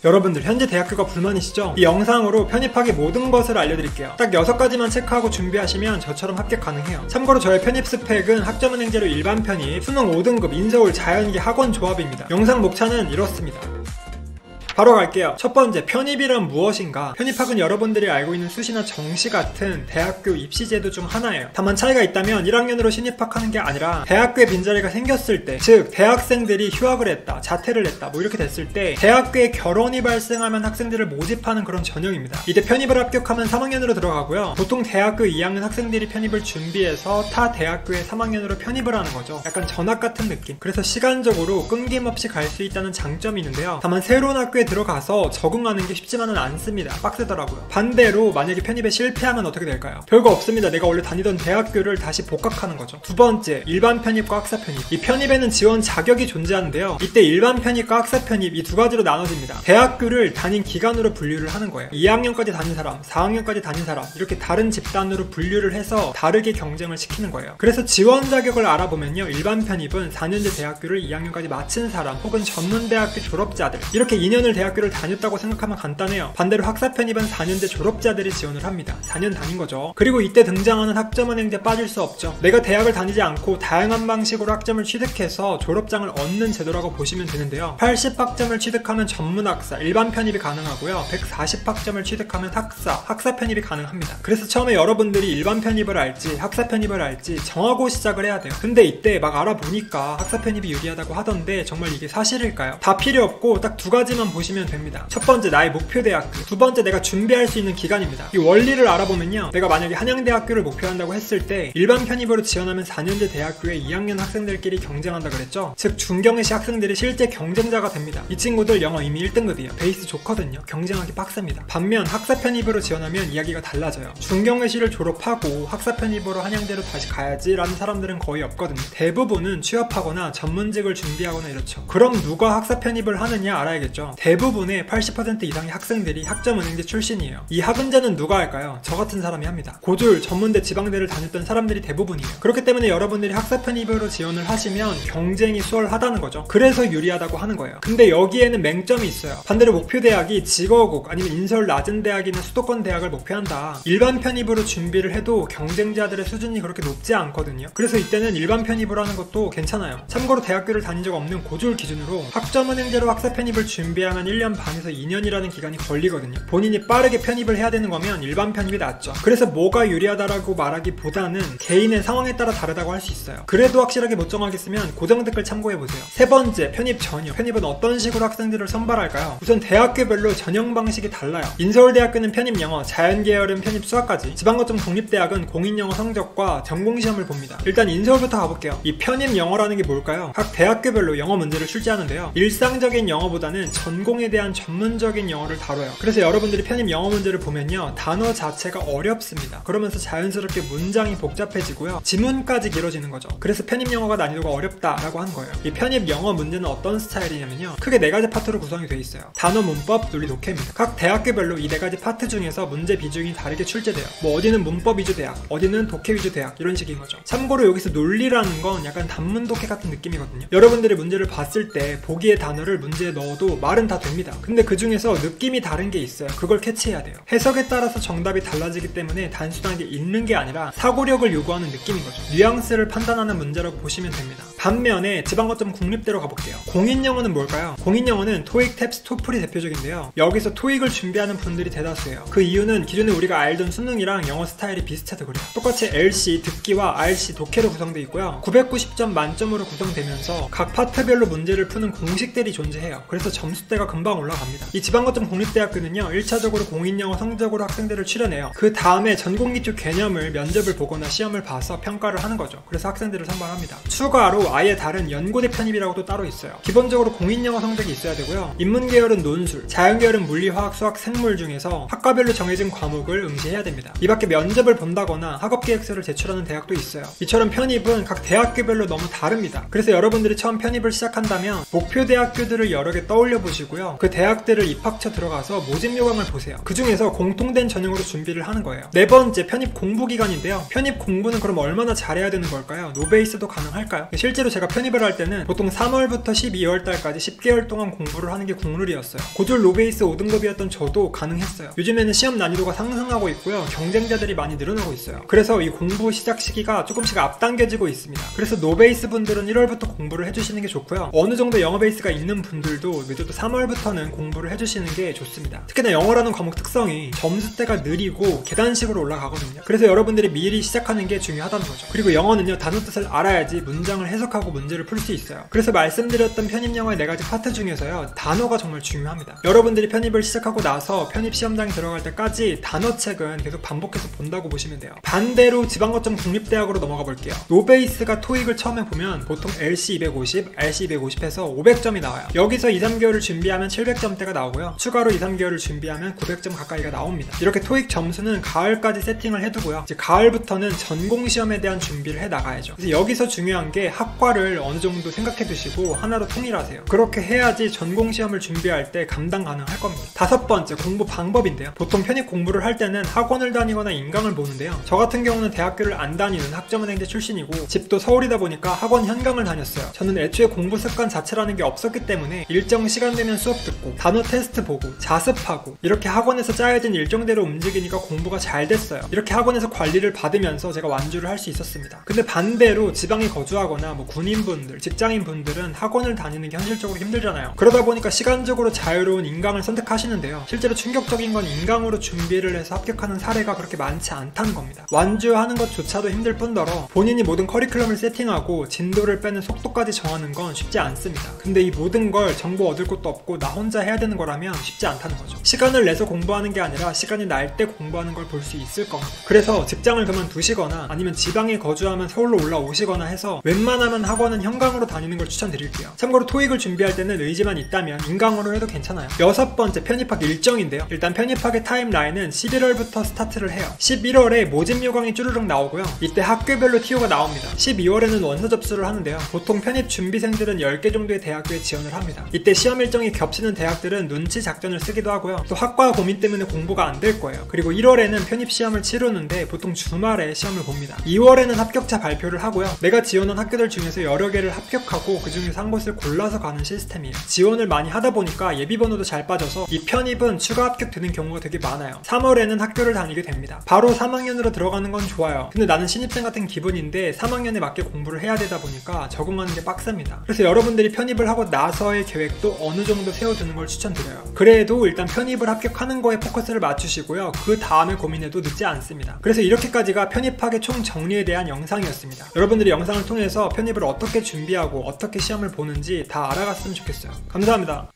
여러분들 현재 대학교가 불만이시죠? 이 영상으로 편입하기 모든 것을 알려드릴게요. 딱 6가지만 체크하고 준비하시면 저처럼 합격 가능해요. 참고로 저의 편입 스펙은 학점은행제로 일반 편입, 수능 5등급, 인서울, 자연계, 학원 조합입니다. 영상 목차는 이렇습니다. 바로 갈게요. 첫 번째, 편입이란 무엇인가? 편입학은 여러분들이 알고 있는 수시나 정시 같은 대학교 입시제도 중 하나예요. 다만 차이가 있다면 1학년으로 신입학하는 게 아니라 대학교에 빈자리가 생겼을 때, 즉 대학생들이 휴학을 했다, 자퇴를 했다, 뭐 이렇게 됐을 때 대학교에 결혼이 발생하면 학생들을 모집하는 그런 전형입니다. 이때 편입을 합격하면 3학년으로 들어가고요. 보통 대학교 2학년 학생들이 편입을 준비해서 타 대학교에 3학년으로 편입을 하는 거죠. 약간 전학 같은 느낌. 그래서 시간적으로 끊김없이 갈 수 있다는 장점이 있는데요. 다만 새로운 학교에 들어가서 적응하는 게 쉽지만은 않습니다. 빡세더라고요. 반대로 만약에 편입에 실패하면 어떻게 될까요? 별거 없습니다. 내가 원래 다니던 대학교를 다시 복학하는 거죠. 두 번째, 일반 편입과 학사 편입. 이 편입에는 지원 자격이 존재하는데요. 이때 일반 편입과 학사 편입 이 두 가지로 나눠집니다. 대학교를 다닌 기간으로 분류를 하는 거예요. 2학년까지 다닌 사람, 4학년까지 다닌 사람, 이렇게 다른 집단으로 분류를 해서 다르게 경쟁을 시키는 거예요. 그래서 지원 자격을 알아보면요, 일반 편입은 4년제 대학교를 2학년까지 마친 사람 혹은 전문대학교 졸업자들, 이렇게 2년을 대학교를 다녔다고 생각하면 간단해요. 반대로 학사 편입은 4년제 졸업자들이 지원을 합니다. 4년 다닌 거죠. 그리고 이때 등장하는 학점은행제 빠질 수 없죠. 내가 대학을 다니지 않고 다양한 방식으로 학점을 취득해서 졸업장을 얻는 제도라고 보시면 되는데요. 80학점을 취득하면 전문학사, 일반 편입이 가능하고요. 140학점을 취득하면 학사 편입이 가능합니다. 그래서 처음에 여러분들이 일반 편입을 할지 학사 편입을 할지 정하고 시작을 해야 돼요. 근데 이때 막 알아보니까 학사 편입이 유리하다고 하던데 정말 이게 사실일까요? 다 필요 없고 딱 두 가지만 보시면 됩니다. 첫 번째, 나의 목표 대학교. 두 번째, 내가 준비할 수 있는 기간입니다. 이 원리를 알아보면요, 내가 만약에 한양대학교를 목표한다고 했을 때 일반 편입으로 지원하면 4년제 대학교에 2학년 학생들끼리 경쟁한다 그랬죠. 즉 중경외시 학생들이 실제 경쟁자가 됩니다. 이 친구들 영어 이미 1등급이에요. 베이스 좋거든요. 경쟁하기 빡셉니다. 반면 학사 편입으로 지원하면 이야기가 달라져요. 중경외시를 졸업하고 학사 편입으로 한양대로 다시 가야지 라는 사람들은 거의 없거든요. 대부분은 취업하거나 전문직을 준비하거나 이렇죠. 그럼 누가 학사 편입을 하느냐 알아야겠죠. 대부분의 80% 이상의 학생들이 학점은행제 출신이에요. 이 학은제는 누가 할까요? 저 같은 사람이 합니다. 고졸, 전문대, 지방대를 다녔던 사람들이 대부분이에요. 그렇기 때문에 여러분들이 학사 편입으로 지원을 하시면 경쟁이 수월하다는 거죠. 그래서 유리하다고 하는 거예요. 근데 여기에는 맹점이 있어요. 반대로 목표 대학이 직어국 아니면 인서울 낮은 대학이나 수도권 대학을 목표한다. 일반 편입으로 준비를 해도 경쟁자들의 수준이 그렇게 높지 않거든요. 그래서 이때는 일반 편입으로 하는 것도 괜찮아요. 참고로 대학교를 다닌 적 없는 고졸 기준으로 학점은행제로 학사 편입을 준비하면 1년 반에서 2년이라는 기간이 걸리거든요. 본인이 빠르게 편입을 해야 되는 거면 일반 편입이 낫죠. 그래서 뭐가 유리하다라고 말하기보다는 개인의 상황에 따라 다르다고 할 수 있어요. 그래도 확실하게 못 정하겠으면 고정 댓글 참고해보세요. 세 번째, 편입 전형. 편입은 어떤 식으로 학생들을 선발할까요? 우선 대학교별로 전형 방식이 달라요. 인서울대학교는 편입 영어, 자연계열은 편입 수학까지, 지방거점 공립대학은 공인영어 성적과 전공시험을 봅니다. 일단 인서울부터 가볼게요. 이 편입 영어라는 게 뭘까요? 각 대학교별로 영어 문제를 출제하는데요, 일상적인 영어보다는 전공에 대한 전문적인 영어를 다뤄요. 그래서 여러분들이 편입 영어 문제를 보면요, 단어 자체가 어렵습니다. 그러면서 자연스럽게 문장이 복잡해지고요, 지문까지 길어지는 거죠. 그래서 편입 영어가 난이도가 어렵다라고 하는 거예요. 이 편입 영어 문제는 어떤 스타일이냐면요, 크게 4가지 파트로 구성이 되어 있어요. 단어, 문법, 논리, 독해입니다. 각 대학교별로 이 4가지 파트 중에서 문제 비중이 다르게 출제돼요. 뭐 어디는 문법 위주 대학, 어디는 독해 위주 대학, 이런 식인 거죠. 참고로 여기서 논리라는 건 약간 단문 독해 같은 느낌이거든요. 여러분들이 문제를 봤을 때 보기의 단어를 문제에 넣어도 말은 다 됩니다. 근데 그 중에서 느낌이 다른 게 있어요. 그걸 캐치해야 돼요. 해석에 따라서 정답이 달라지기 때문에 단순하게 읽는 게 아니라 사고력을 요구하는 느낌인 거죠. 뉘앙스를 판단하는 문제라고 보시면 됩니다. 반면에 지방거점 국립대로 가볼게요. 공인영어는 뭘까요? 공인영어는 토익, 탭스, 토플이 대표적인데요, 여기서 토익을 준비하는 분들이 대다수예요. 그 이유는 기존에 우리가 알던 수능이랑 영어 스타일이 비슷해서 그래요. 똑같이 LC, 듣기와 RC, 독해로 구성되어 있고요, 990점 만점으로 구성되면서 각 파트별로 문제를 푸는 공식들이 존재해요. 그래서 점수대가 금방 올라갑니다. 이 지방거점 공립대학교는요, 1차적으로 공인영어 성적으로 학생들을 출연해요. 그 다음에 전공기초 개념을 면접을 보거나 시험을 봐서 평가를 하는 거죠. 그래서 학생들을 선발합니다. 추가로 아예 다른 연고대 편입이라고도 따로 있어요. 기본적으로 공인영어 성적이 있어야 되고요, 인문계열은 논술, 자연계열은 물리, 화학, 수학, 생물 중에서 학과별로 정해진 과목을 응시해야 됩니다. 이 밖에 면접을 본다거나 학업계획서를 제출하는 대학도 있어요. 이처럼 편입은 각 대학교별로 너무 다릅니다. 그래서 여러분들이 처음 편입을 시작한다면 목표 대학교들을 여러 개 떠올려 보시고요, 그 대학들을 입학처 들어가서 모집 요강을 보세요. 그 중에서 공통된 전형으로 준비를 하는 거예요. 네 번째, 편입 공부 기간인데요. 편입 공부는 그럼 얼마나 잘해야 되는 걸까요? 노베이스도 가능할까요? 실제 실제로 제가 편입을 할 때는 보통 3월부터 12월 달까지 10개월 동안 공부를 하는 게 국룰이었어요. 고졸 로베이스 5등급이었던 저도 가능했어요. 요즘에는 시험 난이도가 상승하고 있고요. 경쟁자들이 많이 늘어나고 있어요. 그래서 이 공부 시작 시기가 조금씩 앞당겨지고 있습니다. 그래서 노베이스 분들은 1월부터 공부를 해주시는 게 좋고요. 어느 정도 영어 베이스가 있는 분들도 늦어도 3월부터는 공부를 해주시는 게 좋습니다. 특히나 영어라는 과목 특성이 점수대가 느리고 계단식으로 올라가거든요. 그래서 여러분들이 미리 시작하는 게 중요하다는 거죠. 그리고 영어는요, 단어 뜻을 알아야지 문장을 해석하고 문제를 풀 수 있어요. 그래서 말씀드렸던 편입 영어의 4가지 파트 중에서요, 단어가 정말 중요합니다. 여러분들이 편입을 시작하고 나서 편입 시험장에 들어갈 때까지 단어책은 계속 반복해서 본다고 보시면 돼요. 반대로 지방거점 국립대학으로 넘어가 볼게요. 노베이스가 토익을 처음에 보면 보통 LC 250, RC 250에서 500점이 나와요. 여기서 2, 3개월을 준비하면 700점대가 나오고요. 추가로 2, 3개월을 준비하면 900점 가까이가 나옵니다. 이렇게 토익 점수는 가을까지 세팅을 해두고요. 이제 가을부터는 전공시험에 대한 준비를 해 나가야죠. 그래서 여기서 중요한 게 학과를 어느 정도 생각해 두시고 하나로 통일하세요. 그렇게 해야지 전공시험을 준비할 때 감당 가능할 겁니다. 5번째, 공부 방법인데요. 보통 편입 공부를 할 때는 학원을 다니거나 인강을 보는데요. 저 같은 경우는 대학교를 안 다니는 학점은행제 출신이고 집도 서울이다 보니까 학원 현강을 다녔어요. 저는 애초에 공부 습관 자체라는 게 없었기 때문에 일정 시간 되면 수업 듣고 단어 테스트 보고 자습하고 이렇게 학원에서 짜여진 일정대로 움직이니까 공부가 잘 됐어요. 이렇게 학원에서 관리를 받으면서 제가 완주를 할 수 있었습니다. 근데 반대로 지방에 거주하거나 뭐 군인분들, 직장인분들은 학원을 다니는 게 현실적으로 힘들잖아요. 그러다 보니까 시간적으로 자유로운 인강을 선택하시는데요. 실제로 충격적인 건 인강으로 준비를 해서 합격하는 사례가 그렇게 많지 않다는 겁니다. 완주하는 것조차도 힘들 뿐더러 본인이 모든 커리큘럼을 세팅하고 진도를 빼는 속도까지 정하는 건 쉽지 않습니다. 근데 이 모든 걸 정보 얻을 곳도 없고 나 혼자 해야 되는 거라면 쉽지 않다는 거죠. 시간을 내서 공부하는 게 아니라 시간이 날 때 공부하는 걸 볼 수 있을 겁니다. 그래서 직장을 그만두시거나 아니면 지방에 거주하면 서울로 올라오시거나 해서 웬만하면 학원은 현강으로 다니는 걸 추천드릴게요. 참고로 토익을 준비할 때는 의지만 있다면 인강으로 해도 괜찮아요. 6번째, 편입학 일정인데요. 일단 편입학의 타임라인은 11월부터 스타트를 해요. 11월에 모집 요강이 쭈르륵 나오고요. 이때 학교별로 TO가 나옵니다. 12월에는 원서 접수를 하는데요. 보통 편입 준비생들은 10개 정도의 대학교에 지원을 합니다. 이때 시험 일정이 겹치는 대학들은 눈치 작전을 쓰기도 하고요. 또 학과 고민 때문에 공부가 안 될 거예요. 그리고 1월에는 편입 시험을 치르는데 보통 주말에 시험을 봅니다. 2월에는 합격자 발표를 하고요. 내가 지원한 학교들 중에서 여러 개를 합격하고 그 중에서 한 곳을 골라서 가는 시스템이에요. 지원을 많이 하다 보니까 예비번호도 잘 빠져서 이 편입은 추가 합격되는 경우가 되게 많아요. 3월에는 학교를 다니게 됩니다. 바로 3학년으로 들어가는 건 좋아요. 근데 나는 신입생 같은 기분인데 3학년에 맞게 공부를 해야 되다 보니까 적응하는 게 빡셉니다. 그래서 여러분들이 편입을 하고 나서의 계획도 어느 정도 세워두는 걸 추천드려요. 그래도 일단 편입을 합격하는 거에 포커스를 맞추시고요. 그 다음에 고민해도 늦지 않습니다. 그래서 이렇게까지가 편입학의 총 정리에 대한 영상이었습니다. 여러분들이 영상을 통해서 편입을 어떻게 준비하고 어떻게 시험을 보는지 다 알아갔으면 좋겠어요. 감사합니다.